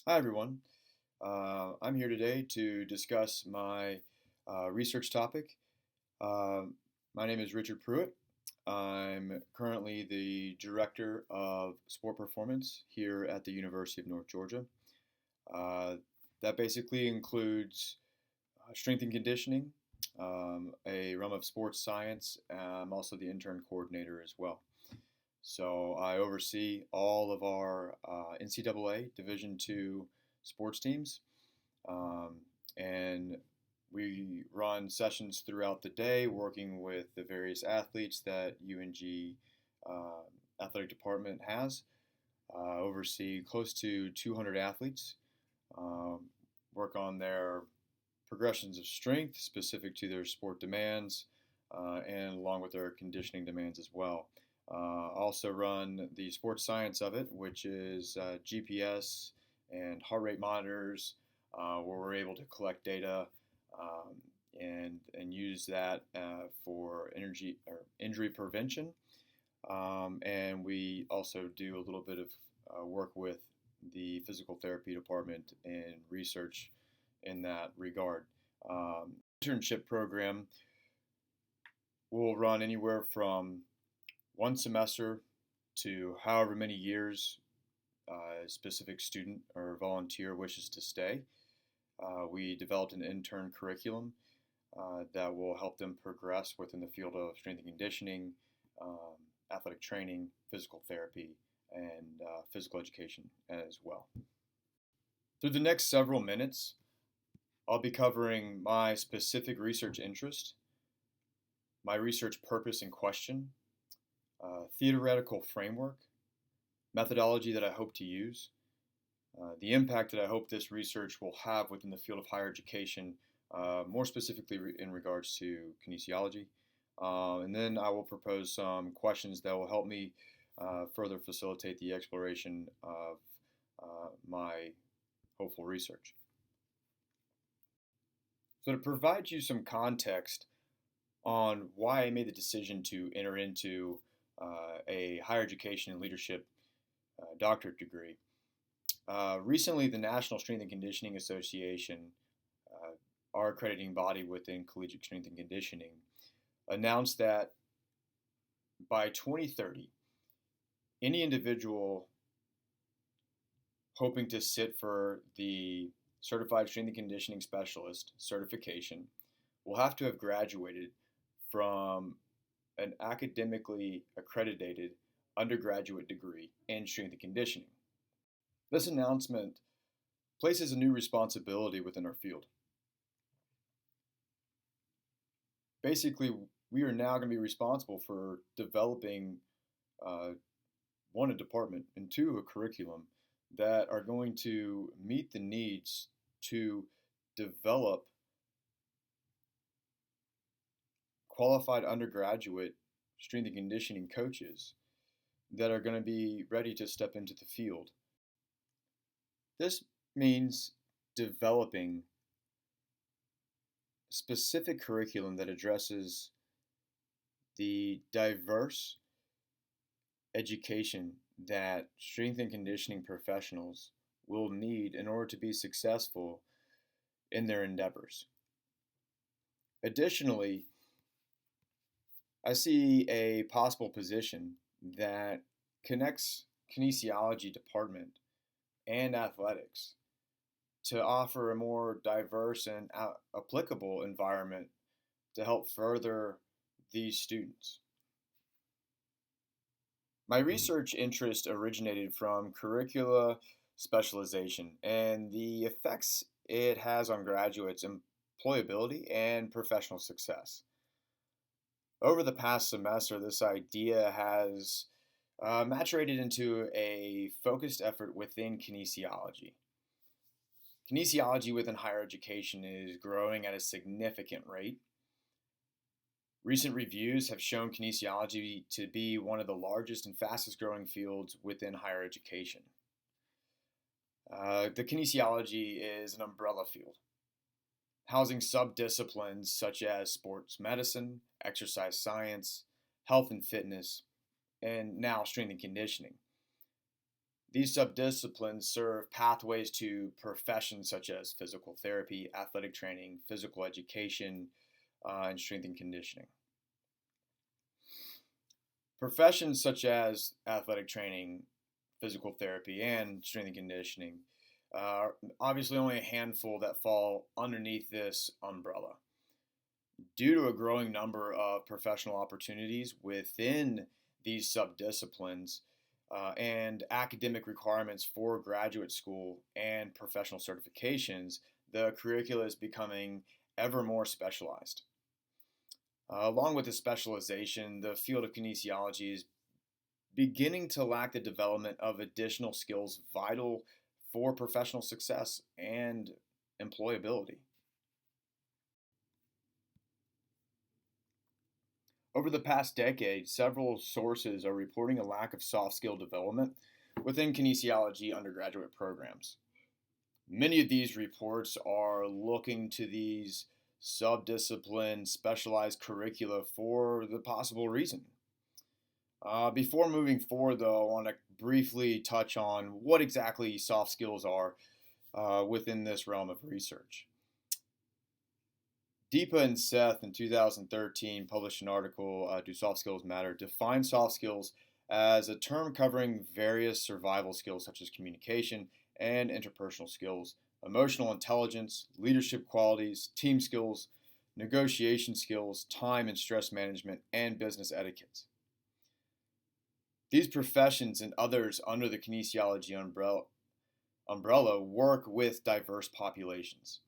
Hi, everyone. I'm here today to discuss my research topic. Uh, my name is Richard Pruett. I'm currently the Director of Sport Performance here at the University of North Georgia. Uh, that basically includes strength and conditioning, a realm of sports science. I'm also the intern coordinator as well. So I oversee all of our NCAA Division II sports teams, um, and we run sessions throughout the day working with the various athletes that UNG athletic department has. Oversee close to 200 athletes, um, work on their progressions of strength specific to their sport demands, and along with their conditioning demands as well. Also run the sports science of it, which is GPS and heart rate monitors, where we're able to collect data um, and use that for energy or injury prevention. And we also do a little bit of work with the physical therapy department and research in that regard. Internship program will run anywhere from one semester to however many years a specific student or volunteer wishes to stay. We developed an intern curriculum that will help them progress within the field of strength and conditioning, um, athletic training, physical therapy, and physical education as well. Through the next several minutes, I'll be covering my specific research interest, my research purpose and question, theoretical framework, methodology that I hope to use, the impact that I hope this research will have within the field of higher education, more specifically in regards to kinesiology. And then I will propose some questions that will help me further facilitate the exploration of my hopeful research. So, to provide you some context on why I made the decision to enter into a higher education and leadership doctorate degree, recently the National Strength and Conditioning Association, our accrediting body within collegiate strength and conditioning, announced that by 2030, any individual hoping to sit for the Certified Strength and Conditioning Specialist certification will have to have graduated from an academically accredited undergraduate degree in strength and conditioning. This announcement places a new responsibility within our field. Basically, we are now going to be responsible for developing uh, one, a department, and two, a curriculum that are going to meet the needs to develop qualified undergraduate strength and conditioning coaches that are going to be ready to step into the field. This means developing specific curriculum that addresses the diverse education that strength and conditioning professionals will need in order to be successful in their endeavors. Additionally, I see a possible position that connects kinesiology department and athletics to offer a more diverse and applicable environment to help further these students. My research interest originated from curricula specialization and the effects it has on graduates' employability and professional success. Over the past semester, this idea has maturated into a focused effort within kinesiology. Kinesiology within higher education is growing at a significant rate. Recent reviews have shown kinesiology to be one of the largest and fastest growing fields within higher education. The kinesiology is an umbrella field, housing subdisciplines such as sports medicine, exercise science, health and fitness, and now strength and conditioning. These subdisciplines serve pathways to professions such as physical therapy, athletic training, physical education, and strength and conditioning. Professions such as athletic training, physical therapy, and strength and conditioning are obviously only a handful that fall underneath this umbrella. Due to a growing number of professional opportunities within these subdisciplines and academic requirements for graduate school and professional certifications, the curricula is becoming ever more specialized. Along with the specialization, the field of kinesiology is beginning to lack the development of additional skills vital for professional success and employability. Over the past decade, several sources are reporting a lack of soft skill development within kinesiology undergraduate programs. Many of these reports are looking to these subdiscipline specialized curricula for the possible reason. Before moving forward, though, I want to briefly touch on what exactly soft skills are within this realm of research. Deepa and Seth in 2013 published an article, Do Soft Skills Matter? Define soft skills as a term covering various survival skills such as communication and interpersonal skills, emotional intelligence, leadership qualities, team skills, negotiation skills, time and stress management, and business etiquettes. These professions and others under the kinesiology umbrella work with diverse populations.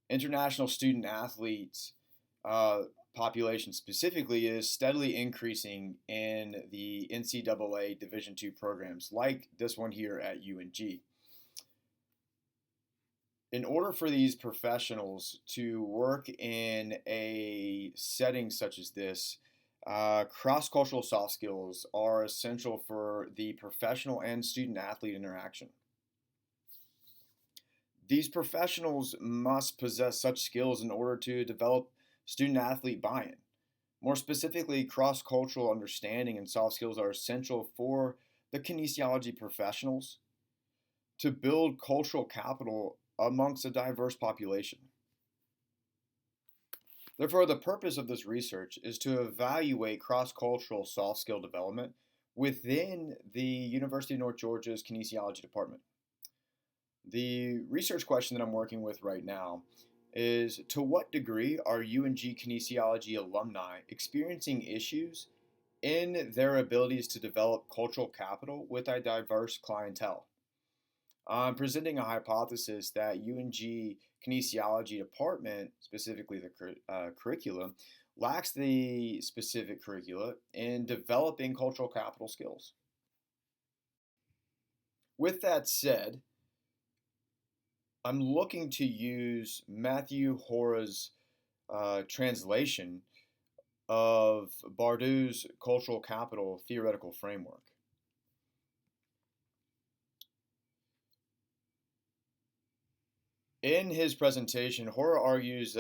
International student athletes population specifically is steadily increasing in the NCAA Division II programs like this one here at UNG. In order for these professionals to work in a setting such as this, cross-cultural soft skills are essential for the professional and student athlete interaction. These professionals must possess such skills in order to develop student athlete buy-in. More specifically, cross-cultural understanding and soft skills are essential for the kinesiology professionals to build cultural capital amongst a diverse population. Therefore, the purpose of this research is to evaluate cross-cultural soft skill development within the University of North Georgia's kinesiology department. The research question that I'm working with right now is, to what degree are UNG kinesiology alumni experiencing issues in their abilities to develop cultural capital with a diverse clientele? I'm presenting a hypothesis that UNG kinesiology department, specifically the curriculum, lacks the specific curricula in developing cultural capital skills. With that said, I'm looking to use Matthew Hora's translation of Bardou's cultural capital theoretical framework. In his presentation, Hora argues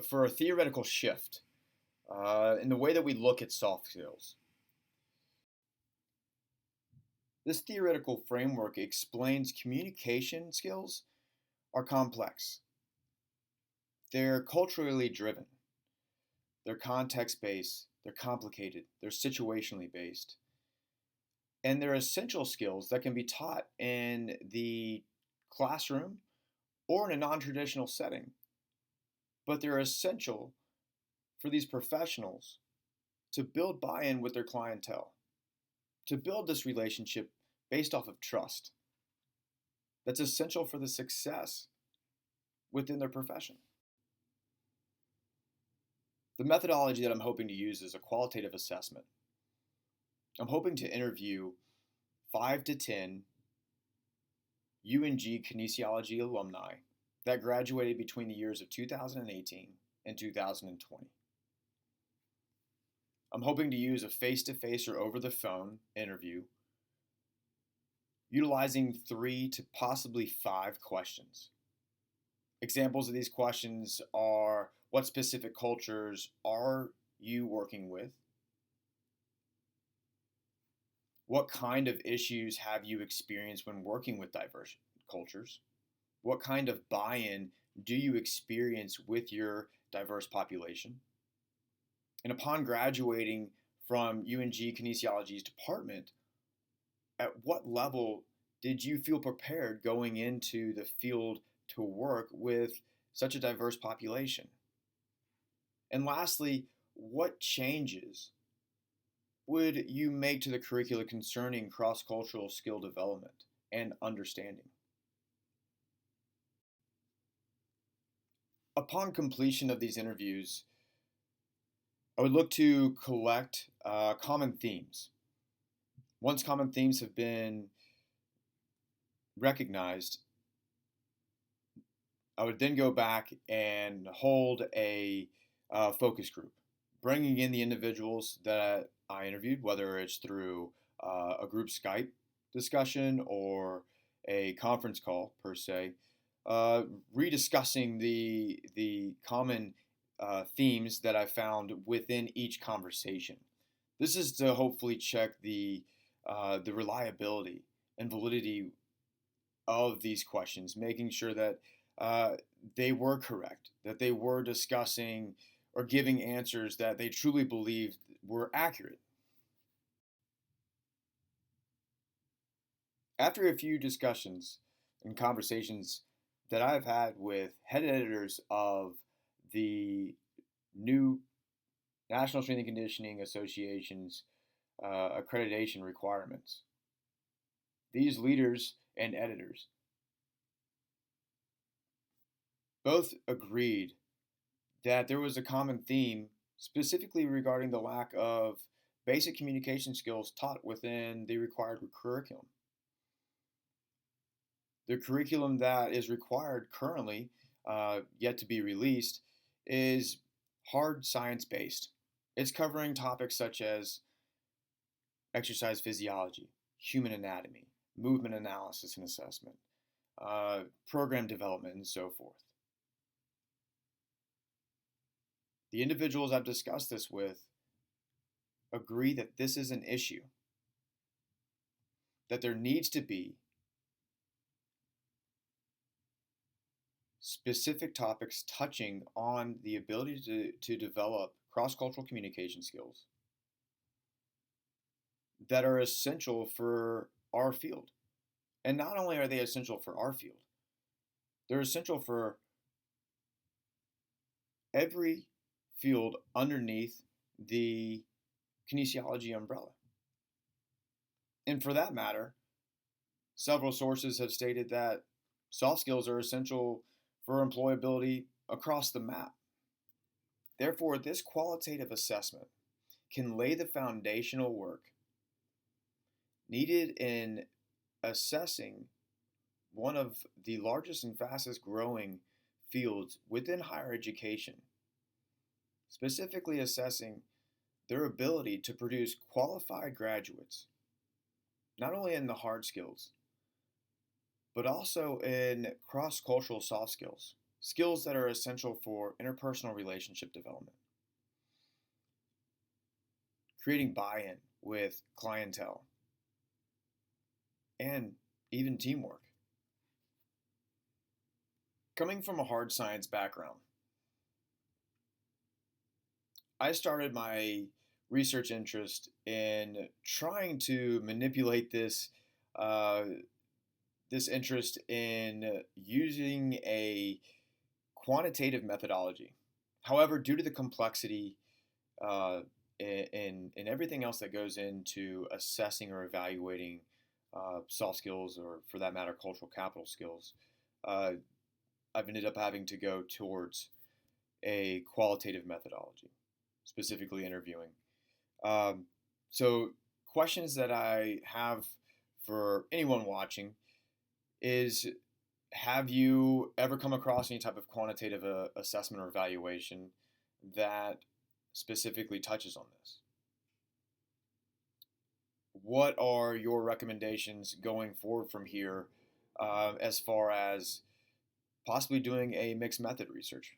for a theoretical shift in the way that we look at soft skills. This theoretical framework explains communication skills are complex. They're culturally driven. They're context-based. They're complicated. They're situationally based. And they're essential skills that can be taught in the classroom or in a non-traditional setting. But they're essential for these professionals to build buy-in with their clientele, to build this relationship based off of trust. That's essential for the success within their profession. The methodology that I'm hoping to use is a qualitative assessment. I'm hoping to interview 5 to 10 UNG kinesiology alumni that graduated between the years of 2018 and 2020. I'm hoping to use a face-to-face or over-the-phone interview utilizing 3 to possibly 5 questions. Examples of these questions are, what specific cultures are you working with? What kind of issues have you experienced when working with diverse cultures? What kind of buy-in do you experience with your diverse population? And upon graduating from UNG Kinesiology's department, at what level did you feel prepared going into the field to work with such a diverse population? And lastly, what changes would you make to the curricula concerning cross-cultural skill development and understanding? Upon completion of these interviews, I would look to collect common themes. Once common themes have been recognized, I would then go back and hold a focus group, bringing in the individuals that I interviewed, whether it's through a group Skype discussion or a conference call per se, rediscussing the common themes that I found within each conversation. This is to hopefully check the reliability and validity of these questions, making sure that they were correct, that they were discussing or giving answers that they truly believed were accurate. After a few discussions and conversations that I've had with head editors of the new National Strength and Conditioning Association's accreditation requirements, these leaders and editors both agreed that there was a common theme specifically regarding the lack of basic communication skills taught within the required curriculum. The curriculum that is required currently, yet to be released, is hard science based. It's covering topics such as exercise physiology, human anatomy, movement analysis and assessment, program development, and so forth. The individuals I've discussed this with agree that this is an issue, that there needs to be specific topics touching on the ability to develop cross-cultural communication skills that are essential for our field. And not only are they essential for our field, they're essential for every field underneath the kinesiology umbrella. And for that matter, several sources have stated that soft skills are essential for employability across the map. Therefore, this qualitative assessment can lay the foundational work needed in assessing one of the largest and fastest growing fields within higher education, specifically assessing their ability to produce qualified graduates, not only in the hard skills, but also in cross-cultural soft skills, skills that are essential for interpersonal relationship development, creating buy-in with clientele, and even teamwork. Coming from a hard science background, I started my research interest in trying to manipulate this interest in using a quantitative methodology. However, due to the complexity in everything else that goes into assessing or evaluating soft skills, or for that matter, cultural capital skills, I've ended up having to go towards a qualitative methodology, specifically interviewing. So questions that I have for anyone watching is, have you ever come across any type of quantitative assessment or evaluation that specifically touches on this? What are your recommendations going forward from here as far as possibly doing a mixed method research?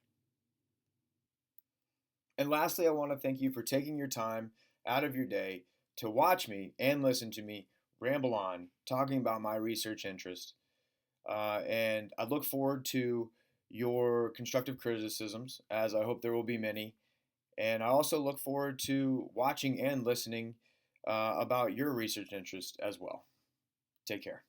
And lastly, I want to thank you for taking your time out of your day to watch me and listen to me ramble on, talking about my research interest. And I look forward to your constructive criticisms, as I hope there will be many. And I also look forward to watching and listening about your research interest as well. Take care.